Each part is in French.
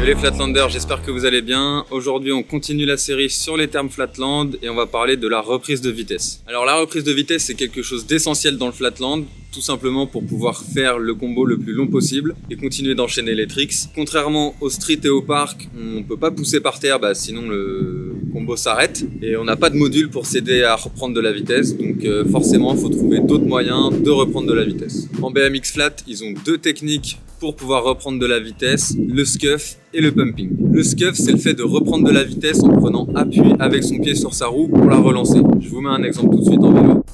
Salut les Flatlanders, j'espère que vous allez bien. Aujourd'hui on continue la série sur les termes Flatland et on va parler de la reprise de vitesse. Alors la reprise de vitesse c'est quelque chose d'essentiel dans le Flatland, tout simplement pour pouvoir faire le combo le plus long possible et continuer d'enchaîner les tricks. Contrairement au street et au parc, on peut pas pousser par terre, sinon le combo s'arrête et on n'a pas de module pour s'aider à reprendre de la vitesse, donc forcément il faut trouver d'autres moyens de reprendre de la vitesse. En BMX flat, ils ont deux techniques pour pouvoir reprendre de la vitesse, le scuff et le pumping. Le scuff, c'est le fait de reprendre de la vitesse en prenant appui avec son pied sur sa roue pour la relancer. Je vous mets un exemple tout de suite en vélo.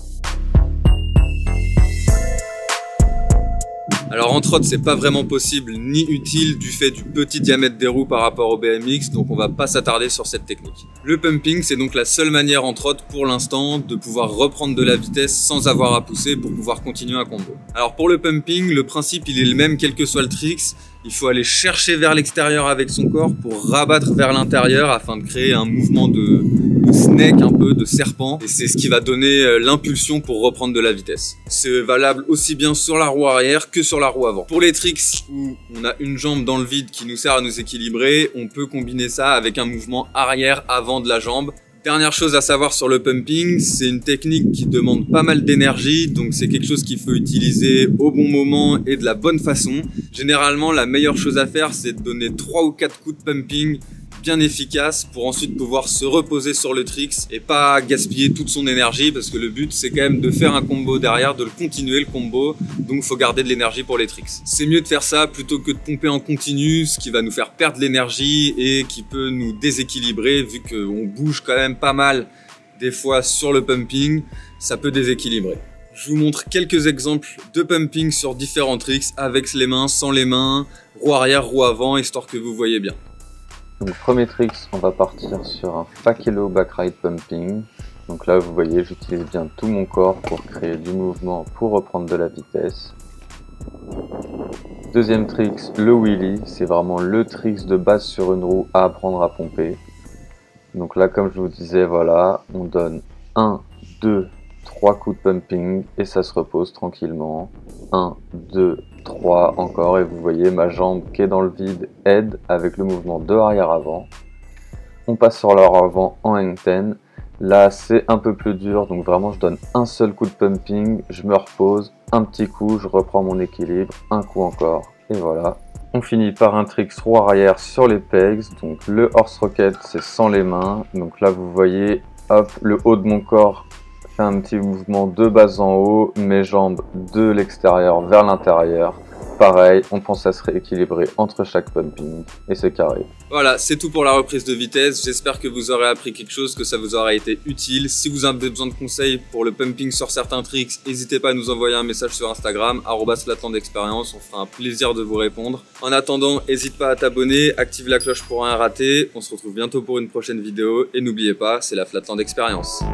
Alors en trot, c'est pas vraiment possible ni utile du fait du petit diamètre des roues par rapport au BMX, donc on va pas s'attarder sur cette technique. Le pumping, c'est donc la seule manière en trot pour l'instant de pouvoir reprendre de la vitesse sans avoir à pousser pour pouvoir continuer un combo. Alors pour le pumping, le principe il est le même quel que soit le tricks. Il faut aller chercher vers l'extérieur avec son corps pour rabattre vers l'intérieur afin de créer un mouvement de snake, un peu de serpent. Et c'est ce qui va donner l'impulsion pour reprendre de la vitesse. C'est valable aussi bien sur la roue arrière que sur la roue avant. Pour les tricks où on a une jambe dans le vide qui nous sert à nous équilibrer, on peut combiner ça avec un mouvement arrière-avant de la jambe. Dernière chose à savoir sur le pumping, c'est une technique qui demande pas mal d'énergie, donc c'est quelque chose qu'il faut utiliser au bon moment et de la bonne façon. Généralement, la meilleure chose à faire, c'est de donner 3 ou 4 coups de pumping bien efficaces pour ensuite pouvoir se reposer sur le tricks et pas gaspiller toute son énergie, parce que le but c'est quand même de faire un combo derrière, de le continuer le combo, donc faut garder de l'énergie pour les tricks. C'est mieux de faire ça plutôt que de pomper en continu, ce qui va nous faire perdre l'énergie et qui peut nous déséquilibrer vu qu'on bouge quand même pas mal des fois sur le pumping, ça peut déséquilibrer. Je vous montre quelques exemples de pumping sur différents tricks avec les mains, sans les mains, roue arrière, roue avant, histoire que vous voyez bien. Donc premier trick, on va partir sur un Fakello backride pumping. Donc là vous voyez, j'utilise bien tout mon corps pour créer du mouvement pour reprendre de la vitesse. Deuxième trick, le wheelie, c'est vraiment le trick de base sur une roue à apprendre à pomper. Donc là comme je vous disais, voilà, on donne 1, 2, 3 coups de pumping et ça se repose tranquillement. 1, 2, 3 encore et vous voyez ma jambe qui est dans le vide aide avec le mouvement de arrière-avant. On passe sur leur avant en hang ten. Là c'est un peu plus dur, donc vraiment je donne un seul coup de pumping, je me repose, un petit coup, je reprends mon équilibre, un coup encore et voilà. On finit par un trick roue arrière sur les pegs, donc le horse rocket c'est sans les mains. Donc là vous voyez, hop, le haut de mon corps fait un petit mouvement de bas en haut, mes jambes de l'extérieur vers l'intérieur. Pareil, on pense à se rééquilibrer entre chaque pumping et c'est carré. Voilà, c'est tout pour la reprise de vitesse. J'espère que vous aurez appris quelque chose, que ça vous aura été utile. Si vous avez besoin de conseils pour le pumping sur certains tricks, n'hésitez pas à nous envoyer un message sur Instagram, @flatlandexperience, on fera un plaisir de vous répondre. En attendant, n'hésite pas à t'abonner, active la cloche pour rien rater. On se retrouve bientôt pour une prochaine vidéo et n'oubliez pas, c'est la Flatland Experience.